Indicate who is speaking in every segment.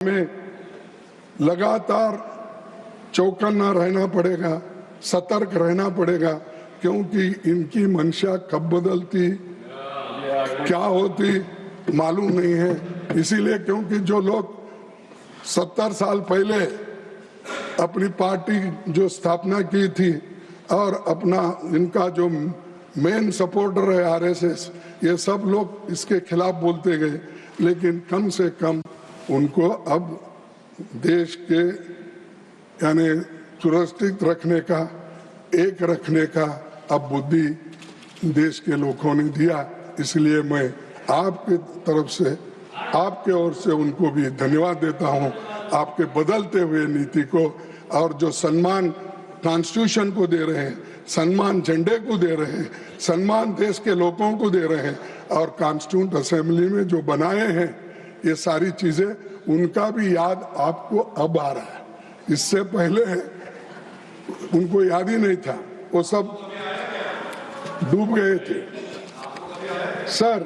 Speaker 1: में लगातार चौकन्ना रहना पड़ेगा, सतर्क रहना पड़ेगा, क्योंकि इनकी मंशा कब बदलती क्या होती मालूम नहीं है। इसीलिए क्योंकि जो लोग 70 साल पहले अपनी पार्टी जो स्थापना की थी और अपना इनका जो मेन सपोर्टर है आरएसएस, ये सब लोग इसके खिलाफ बोलते गए, लेकिन कम से कम उनको अब देश के यानी सुरक्षित रखने का, एक रखने का अब बुद्धि देश के लोगों ने दिया। इसलिए मैं आपके तरफ से, आपके ओर से उनको भी धन्यवाद देता हूं, आपके बदलते हुए नीति को, और जो सम्मान कॉन्स्टिट्यूशन को दे रहे हैं, सम्मान झंडे को दे रहे हैं, सम्मान देश के लोगों को दे रहे हैं, और कॉन्स्टिट्यूंट असेंबली में जो बनाए हैं ये सारी चीजें, उनका भी याद आपको अब आ रहा है। इससे पहले उनको याद ही नहीं था, वो सब डूब गए थे। सर,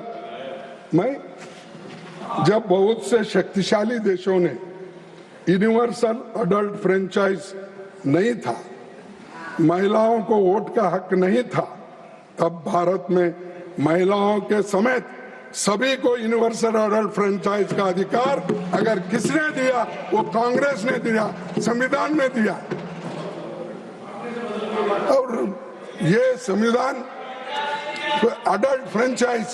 Speaker 1: मैं जब बहुत से शक्तिशाली देशों ने यूनिवर्सल अडल्ट फ्रेंचाइज नहीं था, महिलाओं को वोट का हक नहीं था, तब भारत में महिलाओं के समेत सभी को यूनिवर्सल अडल्ट फ्रेंचाइज का अधिकार अगर किसने दिया, वो कांग्रेस ने दिया, संविधान में दिया। और ये संविधान अडल्ट फ्रेंचाइज,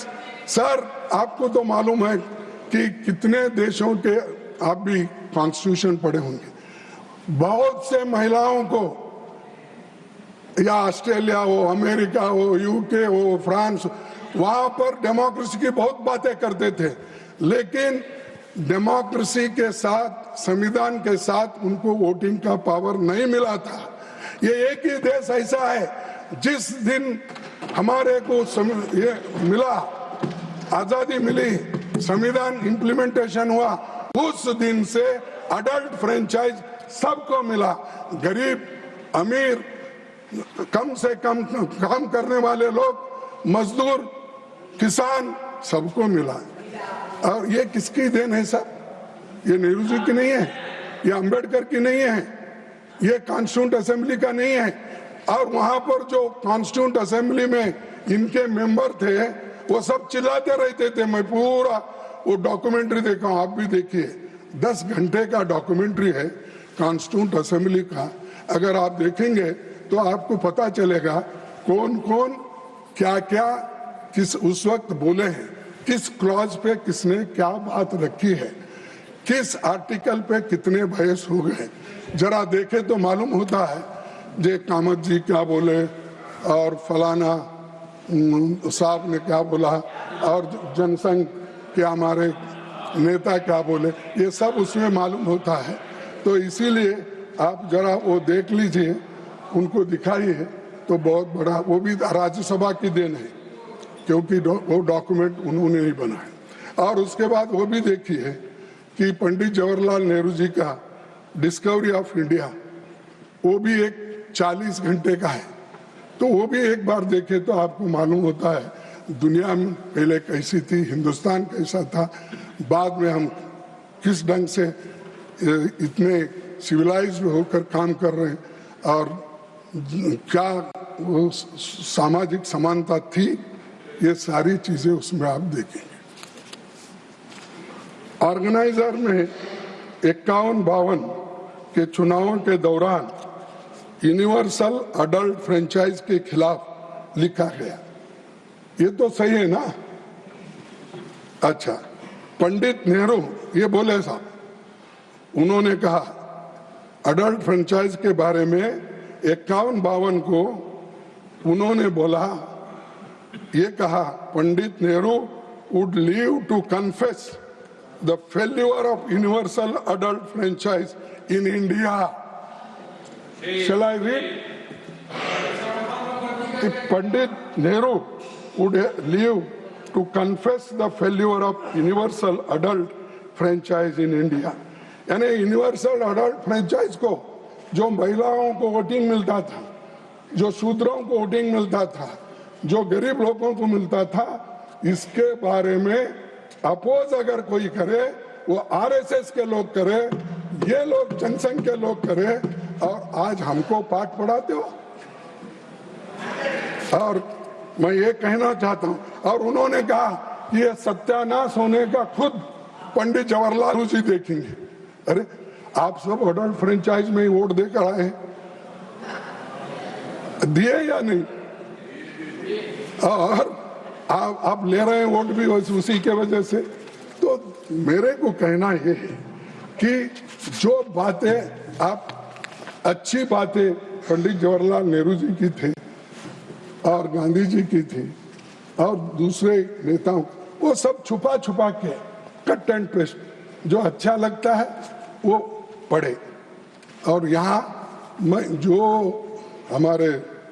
Speaker 1: सर आपको तो मालूम है कि कितने देशों के, आप भी कॉन्स्टिट्यूशन पढ़े होंगे, बहुत से महिलाओं को, या ऑस्ट्रेलिया हो, अमेरिका हो, यूके हो, फ्रांस, वहां पर डेमोक्रेसी की बहुत बातें करते थे, लेकिन डेमोक्रेसी के साथ, संविधान के साथ उनको वोटिंग का पावर नहीं मिला था। ये एक ही देश ऐसा है जिस दिन हमारे को ये मिला, आजादी मिली, संविधान इंप्लीमेंटेशन हुआ, उस दिन से अडल्ट फ्रेंचाइज सबको मिला। गरीब, अमीर, कम से कम काम करने वाले लोग, मजदूर, किसान, सबको मिला। और ये किसकी देन है सर? ये नेहरू जी की नहीं है, ये अंबेडकर की नहीं है, ये कॉन्स्टिट्यूंट असेंबली का नहीं है। और वहां पर जो कॉन्स्टिट्यूंट असेंबली में इनके मेंबर थे, वो सब चिल्लाते रहते थे। मैं पूरा वो डॉक्यूमेंट्री देखा हूं, आप भी देखिए, 10 घंटे का डॉक्यूमेंट्री है कॉन्स्टिट्यूंट असेंबली का। अगर आप देखेंगे तो आपको पता चलेगा कौन कौन क्या क्या किस उस वक्त बोले हैं, किस क्लॉज पे किसने क्या बात रखी है, किस आर्टिकल पे कितने बहस हो गए। जरा देखे तो मालूम होता है जे कामत जी क्या बोले और फलाना साहब ने क्या बोला और जनसंघ के हमारे नेता क्या बोले, ये सब उसमें मालूम होता है। तो इसीलिए आप जरा वो देख लीजिए, उनको दिखाइए, तो बहुत बड़ा, वो भी राज्यसभा की देन है, क्योंकि वो डॉक्यूमेंट उन्होंने ही बनाया। और उसके बाद वो भी देखिए कि पंडित जवाहरलाल नेहरू जी का डिस्कवरी ऑफ इंडिया, वो भी एक 40 घंटे का है। तो वो भी एक बार देखे तो आपको मालूम होता है दुनिया में पहले कैसी थी, हिंदुस्तान कैसा था, बाद में हम किस ढंग से इतने सिविलाइज्ड होकर काम कर रहे हैं, और क्या वो सामाजिक समानता थी, ये सारी चीजें उसमें आप देखेंगे। ऑर्गेनाइजर में 51-52 के चुनावों के दौरान यूनिवर्सल अडल्ट फ्रेंचाइज के खिलाफ लिखा गया। ये तो सही है ना? अच्छा, पंडित नेहरू ये बोले साहब, उन्होंने कहा अडल्ट फ्रेंचाइज के बारे में 51-52 को उन्होंने बोला, ये कहा, Pandit Nehru would live to confess the failure of universal adult franchise in India. Shall I read? Pandit Nehru would live to confess the failure of universal adult franchise in India. यानी universal adult franchise को, जो महिलाओं को voting मिलता था, जो शूद्रों को voting मिलता था, जो गरीब लोगों को मिलता था, इसके बारे में अपोज अगर कोई करे वो आरएसएस के लोग करे, ये लोग जनसंघ के लोग करे, और आज हमको पाठ पढ़ाते हो। और मैं ये कहना चाहता हूं, और उन्होंने कहा कि ये सत्यानाश होने का खुद पंडित जवाहरलाल नेहरू जी देखेंगे। अरे आप सब अडल्ट फ्रेंचाइज में ही वोट देकर आए हैं, दिए या नहीं? और आप ले रहे हैं वोट भी उसी के वजह से। तो मेरे को कहना ये है कि जो बातें आप अच्छी बातें पंडित जवाहरलाल नेहरू जी की थी और गांधी जी की थी और दूसरे नेताओं, वो सब छुपा छुपा के कट एंड पेस्ट, जो अच्छा लगता है वो पढ़े। और यहाँ मैं जो हमारे